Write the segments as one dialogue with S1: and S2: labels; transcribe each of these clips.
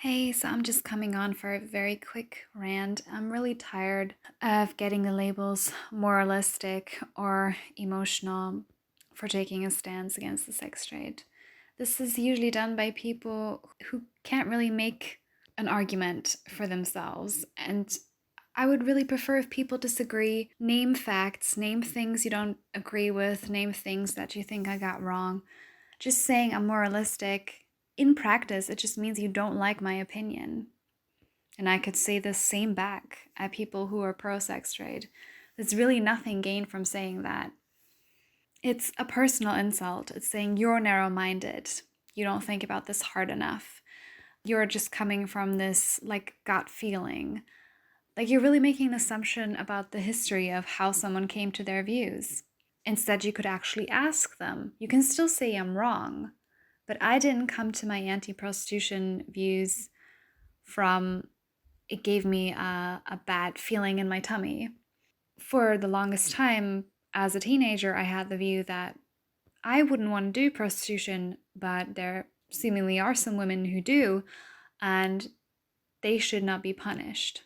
S1: Hey, so I'm just coming on for a very quick rant. I'm really tired of getting the labels moralistic or emotional for taking a stance against the sex trade. This is usually done by people who can't really make an argument for themselves. And I would really prefer if people disagree, name facts, name things you don't agree with, name things that you think I got wrong. Just saying I'm moralistic, in practice, it just means you don't like my opinion. And I could say the same back at people who are pro sex trade. There's really nothing gained from saying that. It's a personal insult. It's saying you're narrow minded. You don't think about this hard enough. You're just coming from this gut feeling. You're really making an assumption about the history of how someone came to their views. Instead, you could actually ask them. You can still say I'm wrong, but I didn't come to my anti-prostitution views from it gave me a bad feeling in my tummy. For the longest time, as a teenager, I had the view that I wouldn't want to do prostitution, but there seemingly are some women who do, and they should not be punished.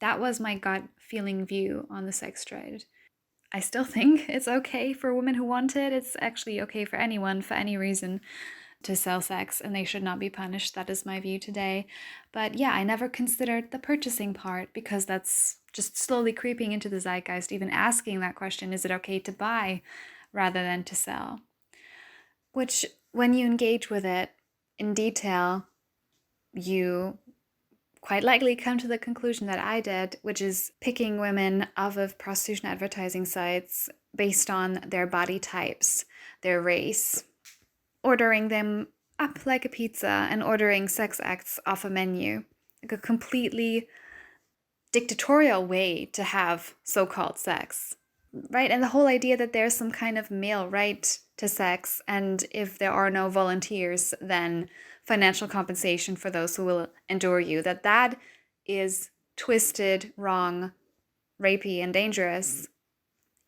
S1: That was my gut feeling view on the sex trade. I still think it's okay for women who want it. It's actually okay for anyone, for any reason, to sell sex, and they should not be punished. That is my view today. But yeah, I never considered the purchasing part because that's just slowly creeping into the zeitgeist, even asking that question, is it okay to buy rather than to sell? Which, when you engage with it in detail, you quite likely come to the conclusion that I did, which is picking women off of prostitution advertising sites based on their body types, their race, ordering them up like a pizza and ordering sex acts off a menu. Like a completely dictatorial way to have so-called sex, right? And the whole idea that there's some kind of male right to sex, and if there are no volunteers, then financial compensation for those who will endure you, that is twisted, wrong, rapey, and dangerous.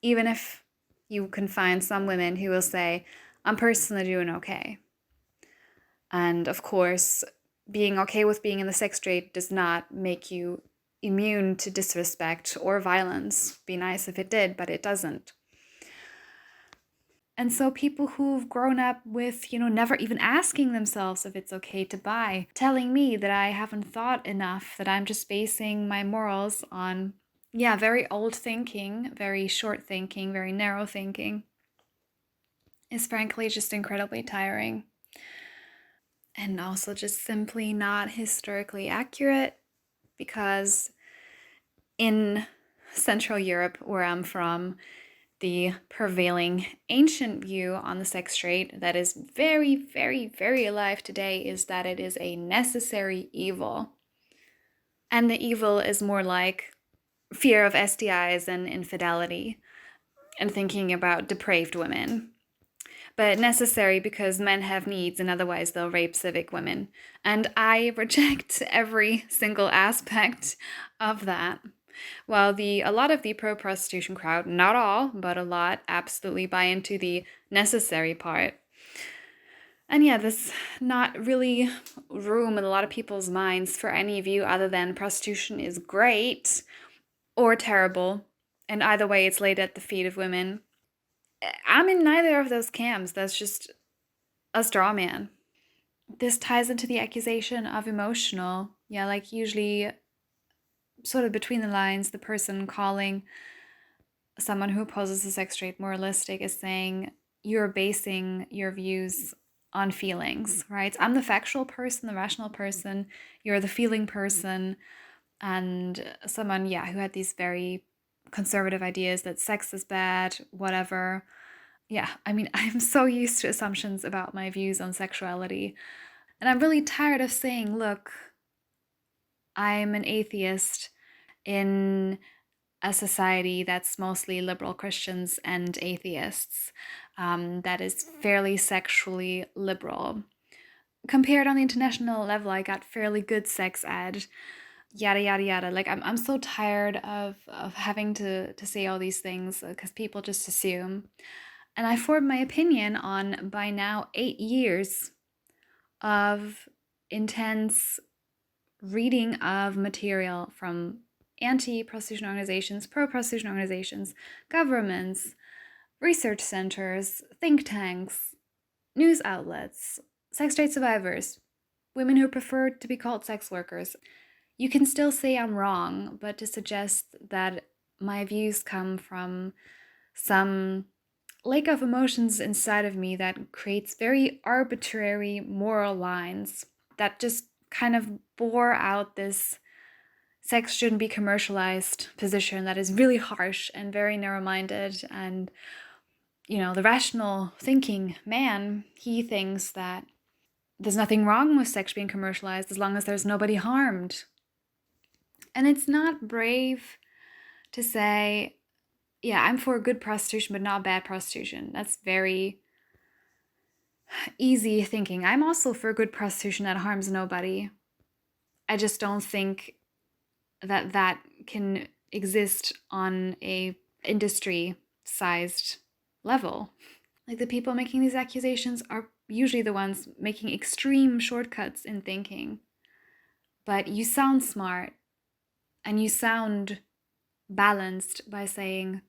S1: Even if you can find some women who will say, I'm personally doing okay. And of course, being okay with being in the sex trade does not make you immune to disrespect or violence. Be nice if it did, but it doesn't. And so people who've grown up with, never even asking themselves if it's okay to buy, telling me that I haven't thought enough, that I'm just basing my morals on, very old thinking, very short thinking, very narrow thinking, is frankly just incredibly tiring. And also just simply not historically accurate, because in Central Europe, where I'm from, the prevailing ancient view on the sex trade that is very, very, very alive today is that it is a necessary evil. And the evil is more like fear of STIs and infidelity and thinking about depraved women. But necessary because men have needs and otherwise they'll rape civic women. And I reject every single aspect of that. While a lot of the pro-prostitution crowd, not all, but a lot, absolutely buy into the necessary part. And yeah, there's not really room in a lot of people's minds for any view other than prostitution is great or terrible. And either way, it's laid at the feet of women. I'm in neither of those camps. That's just a straw man. This ties into the accusation of emotional. Yeah, usually sort of between the lines, the person calling someone who opposes the sex trade moralistic is saying you're basing your views on feelings, right? I'm the factual person, the rational person, you're the feeling person, and someone, who had these very conservative ideas that sex is bad, whatever. Yeah, I mean, I'm so used to assumptions about my views on sexuality, and I'm really tired of saying, look, I'm an atheist in a society that's mostly liberal Christians and atheists, that is fairly sexually liberal. Compared on the international level, I got fairly good sex ed, yada, yada, yada. I'm so tired of having to say all these things because people just assume. And I formed my opinion on, by now, 8 years of intense reading of material from anti-prostitution organizations, pro-prostitution organizations, governments, research centers, think tanks, news outlets, sex trade survivors, women who prefer to be called sex workers. You can still say I'm wrong, but to suggest that my views come from some lake of emotions inside of me that creates very arbitrary moral lines that just kind of bore out this sex shouldn't be commercialized position that is really harsh and very narrow-minded. And, the rational thinking man, he thinks that there's nothing wrong with sex being commercialized as long as there's nobody harmed. And it's not brave to say, yeah, I'm for good prostitution, but not bad prostitution. That's very easy thinking. I'm also for good prostitution that harms nobody. I just don't think that can exist on a industry-sized level. Like, the people making these accusations are usually the ones making extreme shortcuts in thinking. But you sound smart and you sound balanced by saying,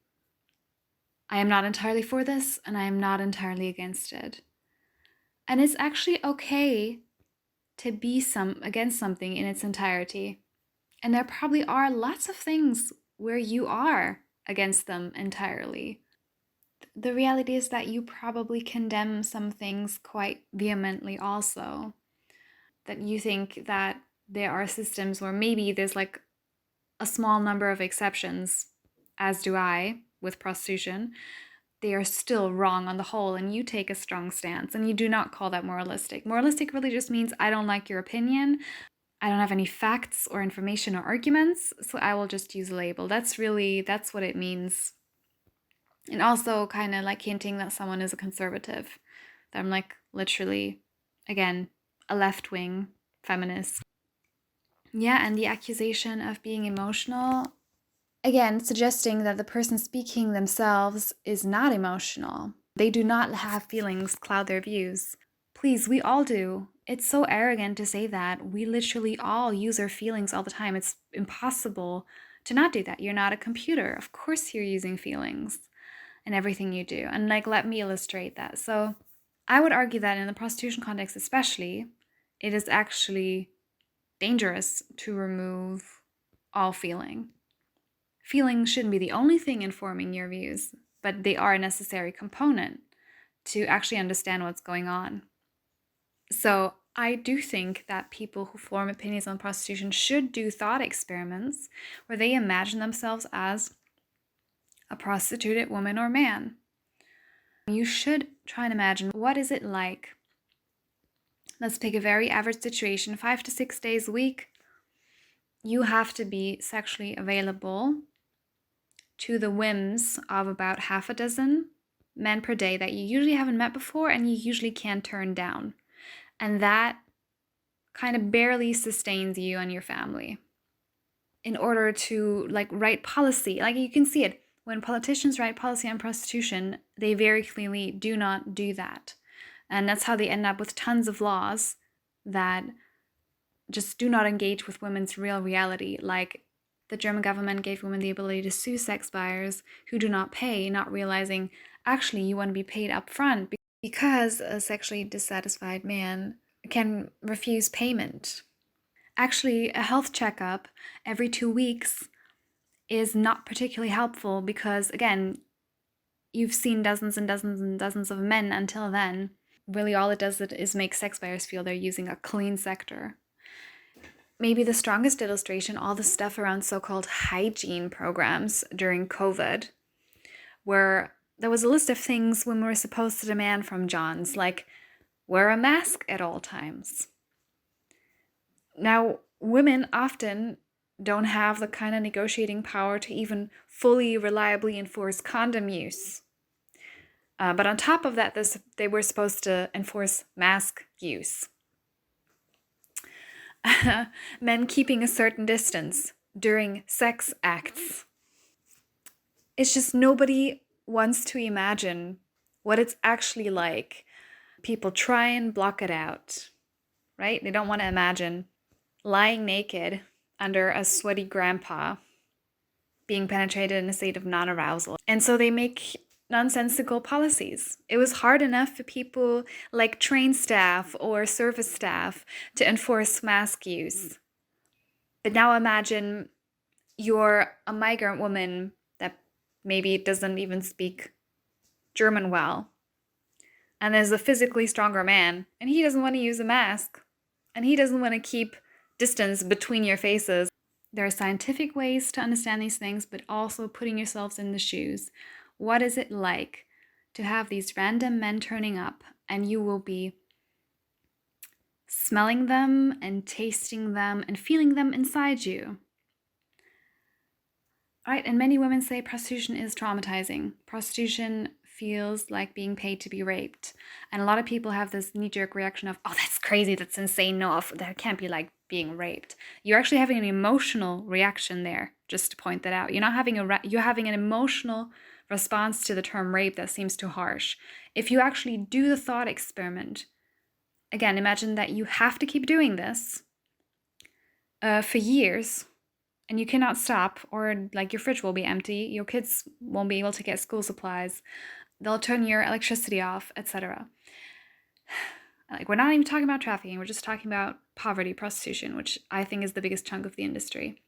S1: I am not entirely for this and I am not entirely against it. And it's actually okay to be against something in its entirety. And there probably are lots of things where you are against them entirely. The reality is that you probably condemn some things quite vehemently also. That you think that there are systems where maybe there's like a small number of exceptions, as do I with prostitution. They are still wrong on the whole, and you take a strong stance, and you do not call that moralistic. Moralistic really just means I don't like your opinion, I don't have any facts or information or arguments, so I will just use a label. That's what it means. And also kind of like hinting that someone is a conservative. That I'm like literally, again, a left-wing feminist. Yeah, and the accusation of being emotional, again, suggesting that the person speaking themselves is not emotional. They do not have feelings cloud their views. Please, we all do. It's so arrogant to say that. We literally all use our feelings all the time. It's impossible to not do that. You're not a computer. Of course you're using feelings in everything you do. And let me illustrate that. So I would argue that in the prostitution context especially, it is actually dangerous to remove all feeling. Feelings shouldn't be the only thing informing your views, but they are a necessary component to actually understand what's going on. So I do think that people who form opinions on prostitution should do thought experiments where they imagine themselves as a prostituted woman or man. You should try and imagine, what is it like? Let's pick a very average situation, 5 to 6 days a week. You have to be sexually available to the whims of about half a dozen men per day that you usually haven't met before and you usually can't turn down. And that kind of barely sustains you and your family. In order to write policy, you can see it. When politicians write policy on prostitution, they very clearly do not do that. And that's how they end up with tons of laws that just do not engage with women's real reality. Like, the German government gave women the ability to sue sex buyers who do not pay, not realizing actually you want to be paid up front because a sexually dissatisfied man can refuse payment. Actually, a health checkup every 2 weeks is not particularly helpful because, again, you've seen dozens and dozens and dozens of men until then. Really all it does is make sex buyers feel they're using a clean sector. Maybe the strongest illustration, all the stuff around so-called hygiene programs during COVID, where there was a list of things women were supposed to demand from Johns, like wear a mask at all times. Now, women often don't have the kind of negotiating power to even fully reliably enforce condom use. But on top of that, they were supposed to enforce mask use. Men keeping a certain distance during sex acts. It's just nobody wants to imagine what it's actually like. People try and block it out, right? They don't want to imagine lying naked under a sweaty grandpa being penetrated in a state of non-arousal. And so they make nonsensical policies. It was hard enough for people like train staff or service staff to enforce mask use. But now imagine you're a migrant woman that maybe doesn't even speak German well, and there's a physically stronger man, and he doesn't want to use a mask, and he doesn't want to keep distance between your faces. There are scientific ways to understand these things, but also putting yourselves in the shoes. What is it like to have these random men turning up, and you will be smelling them and tasting them and feeling them inside you? Right, and many women say prostitution is traumatizing. Prostitution feels like being paid to be raped. And a lot of people have this knee-jerk reaction of, oh, that's crazy, that's insane, no, that can't be like being raped. You're actually having an emotional reaction there, just to point that out. You're having an emotional response to the term rape that seems too harsh. If you actually do the thought experiment, again, imagine that you have to keep doing this for years, and you cannot stop, or like your fridge will be empty, your kids won't be able to get school supplies, they'll turn your electricity off, etc. Like, we're not even talking about trafficking, we're just talking about poverty, prostitution, which I think is the biggest chunk of the industry.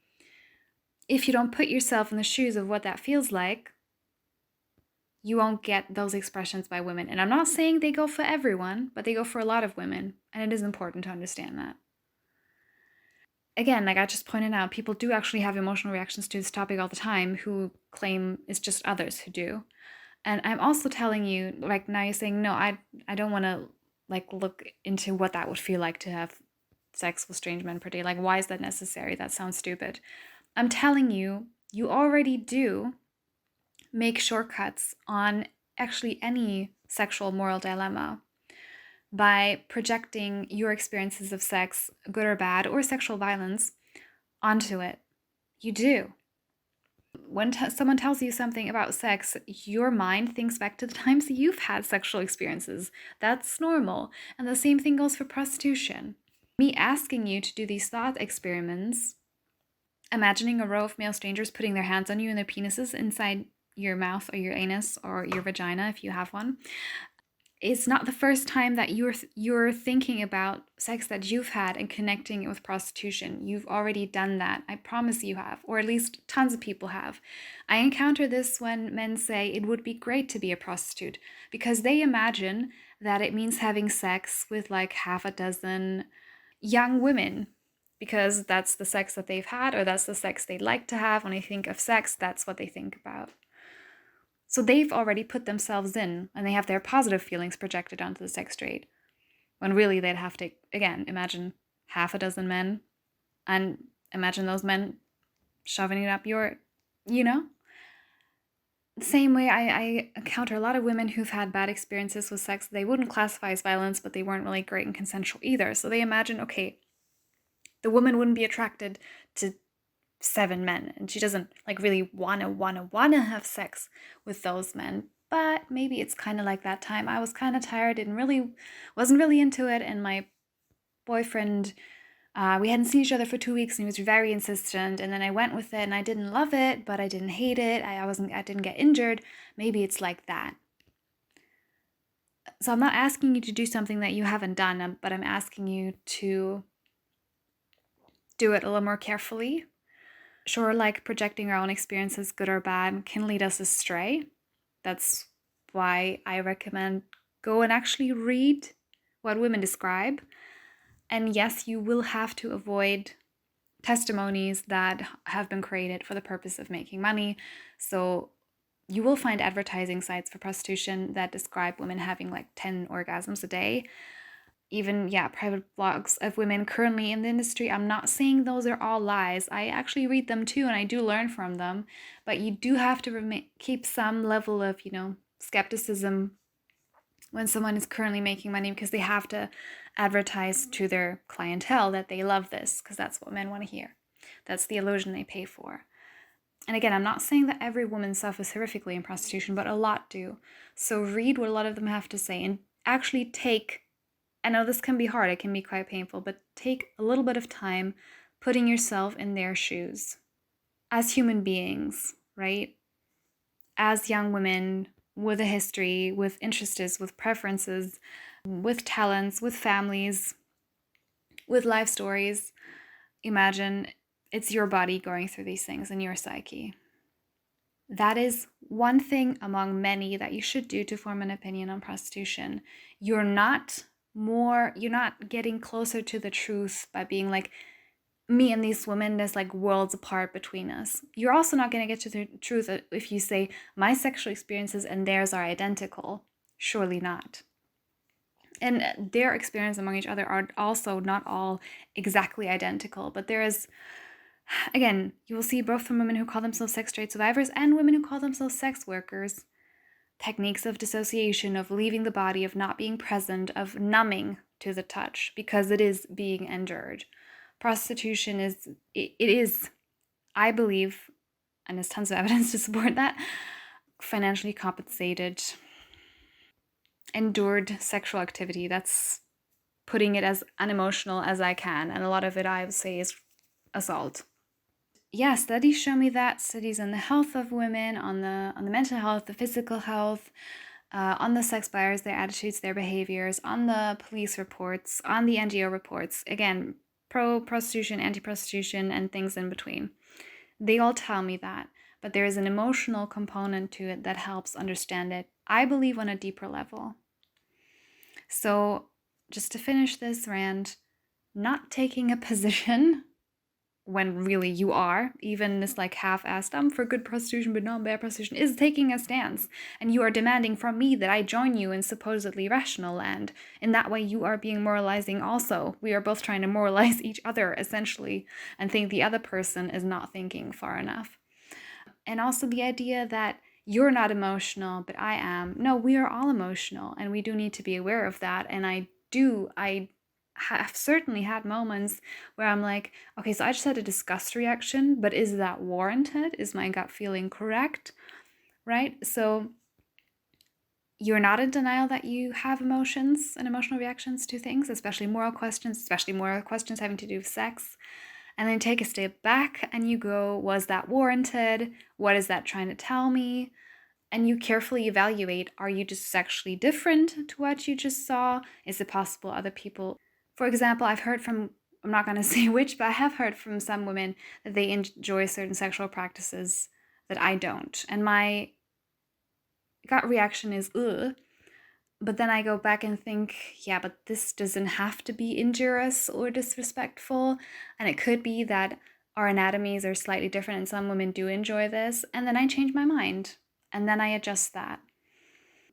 S1: If you don't put yourself in the shoes of what that feels like, you won't get those expressions by women. And I'm not saying they go for everyone, but they go for a lot of women, and it is important to understand that. Again, like I just pointed out, people do actually have emotional reactions to this topic all the time who claim it's just others who do. And I'm also telling you, like, now you're saying, no, I don't want to like look into what that would feel like to have sex with strange men per day. Like, why is that necessary? That sounds stupid. I'm telling you, you already do make shortcuts on actually any sexual moral dilemma by projecting your experiences of sex, good or bad, or sexual violence onto it. You do. When someone tells you something about sex, your mind thinks back to the times that you've had sexual experiences. That's normal. And the same thing goes for prostitution. Me asking you to do these thought experiments, imagining a row of male strangers putting their hands on you and their penises inside your mouth or your anus or your vagina if you have one, it's not the first time that you're thinking about sex that you've had and connecting it with prostitution. You've already done that. I promise you have, or at least tons of people have. I encounter this when men say it would be great to be a prostitute because they imagine that it means having sex with like half a dozen young women because that's the sex that they've had or that's the sex they'd like to have. When they think of sex, that's what they think about. So they've already put themselves in, and they have their positive feelings projected onto the sex trade. When really they'd have to, again, imagine half a dozen men, and imagine those men shoving it up your, The same way I encounter a lot of women who've had bad experiences with sex. They wouldn't classify as violence, but they weren't really great and consensual either. So they imagine, okay, the woman wouldn't be attracted to 7 men, and she doesn't like really wanna have sex with those men, but maybe it's kind of like that time I was kind of tired and wasn't really into it, and my boyfriend, we hadn't seen each other for 2 weeks and he was very insistent, and then I went with it and I didn't love it, but I didn't hate it. I didn't get injured. Maybe it's like that. So I'm not asking you to do something that you haven't done, but I'm asking you to do it a little more carefully. Sure, like projecting our own experiences, good or bad, can lead us astray. That's why I recommend go and actually read what women describe. And yes, you will have to avoid testimonies that have been created for the purpose of making money. So you will find advertising sites for prostitution that describe women having like 10 orgasms a day. Even, private blogs of women currently in the industry. I'm not saying those are all lies. I actually read them too, and I do learn from them. But you do have to keep some level of, skepticism when someone is currently making money, because they have to advertise to their clientele that they love this, because that's what men want to hear. That's the illusion they pay for. And again, I'm not saying that every woman suffers horrifically in prostitution, but a lot do. So read what a lot of them have to say and actually take I know this can be hard, it can be quite painful, but take a little bit of time putting yourself in their shoes as human beings, right? As young women with a history, with interests, with preferences, with talents, with families, with life stories. Imagine it's your body going through these things in your psyche. That is one thing among many that you should do to form an opinion on prostitution. You're not getting closer to the truth by being like, me and these women, there's like worlds apart between us. You're also not going to get to the truth if you say my sexual experiences and theirs are identical. Surely not. And their experience among each other are also not all exactly identical, but there is, again, you will see both from women who call themselves sex trade survivors and women who call themselves sex workers, techniques of dissociation, of leaving the body, of not being present, of numbing to the touch because it is being endured. Prostitution is, I believe, and there's tons of evidence to support that, financially compensated, endured sexual activity. That's putting it as unemotional as I can, and a lot of it I would say is assault. Yeah, studies show me that. Studies on the health of women, on the mental health, the physical health, on the sex buyers, their attitudes, their behaviors, on the police reports, on the NGO reports. Again, pro-prostitution, anti-prostitution, and things in between. They all tell me that, but there is an emotional component to it that helps understand it, I believe, on a deeper level. So, just to finish this rant, not taking a position when really you are, even this like half-assed, I'm for good prostitution but not bad prostitution, is taking a stance. And you are demanding from me that I join you in supposedly rational land. In that way, you are being moralizing also. We are both trying to moralize each other, essentially, and think the other person is not thinking far enough. And also the idea that you're not emotional, but I am. No, we are all emotional, and we do need to be aware of that. And I have certainly had moments where I'm like, okay, so I just had a disgust reaction, but is that warranted? Is my gut feeling correct? Right? So you're not in denial that you have emotions and emotional reactions to things, especially moral questions having to do with sex. And then take a step back and you go, was that warranted? What is that trying to tell me? And you carefully evaluate, are you just sexually different to what you just saw? Is it possible other people... For example, I've heard from, I'm not going to say which, but I have heard from some women that they enjoy certain sexual practices that I don't. And my gut reaction is, ugh. But then I go back and think, yeah, but this doesn't have to be injurious or disrespectful. And it could be that our anatomies are slightly different and some women do enjoy this. And then I change my mind. And then I adjust that.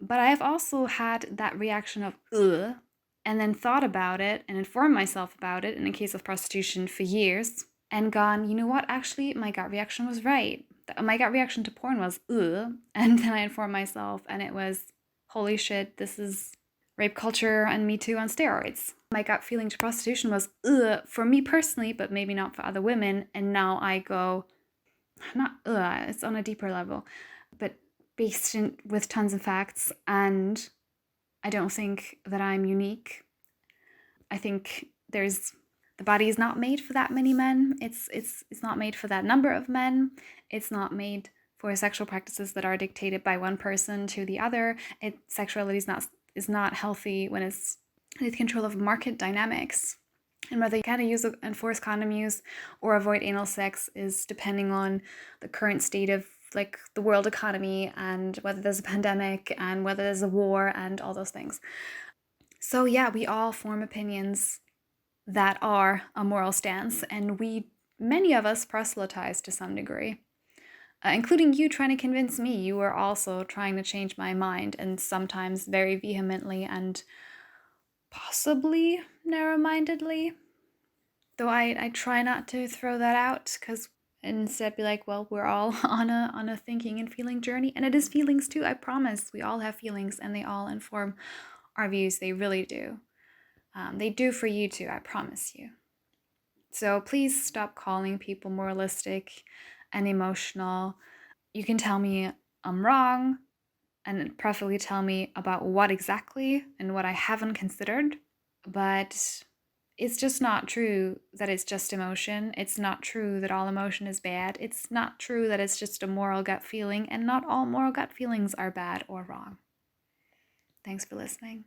S1: But I have also had that reaction of, ugh, and then thought about it and informed myself about it in the case of prostitution for years and gone, you know what, actually my gut reaction was right. My gut reaction to porn was, ugh, and then I informed myself and it was, holy shit, this is rape culture and Me Too on steroids. My gut feeling to prostitution was, ugh, for me personally, but maybe not for other women, and now I go, not ugh, it's on a deeper level, but based in, with tons of facts, and I don't think that I'm unique. I think the body is not made for that many men. It's not made for that number of men. It's not made for sexual practices that are dictated by one person to the other. Sexuality is not healthy when it's with control of market dynamics. And whether you kind of use enforced condom use or avoid anal sex is depending on the current state of like the world economy and whether there's a pandemic and whether there's a war and all those things. So yeah, we all form opinions that are a moral stance, and many of us proselytize to some degree, including you trying to convince me. You were also trying to change my mind, and sometimes very vehemently and possibly narrow-mindedly. Though I try not to throw that out, because instead be like, well, we're all on a thinking and feeling journey, and it is feelings too. I promise, we all have feelings, and they all inform our views. They really do. They do for you too, I promise you. So please stop calling people moralistic and emotional. You can tell me I'm wrong, and preferably tell me about what exactly and what I haven't considered. But it's just not true that it's just emotion. It's not true that all emotion is bad. It's not true that it's just a moral gut feeling, and not all moral gut feelings are bad or wrong. Thanks for listening.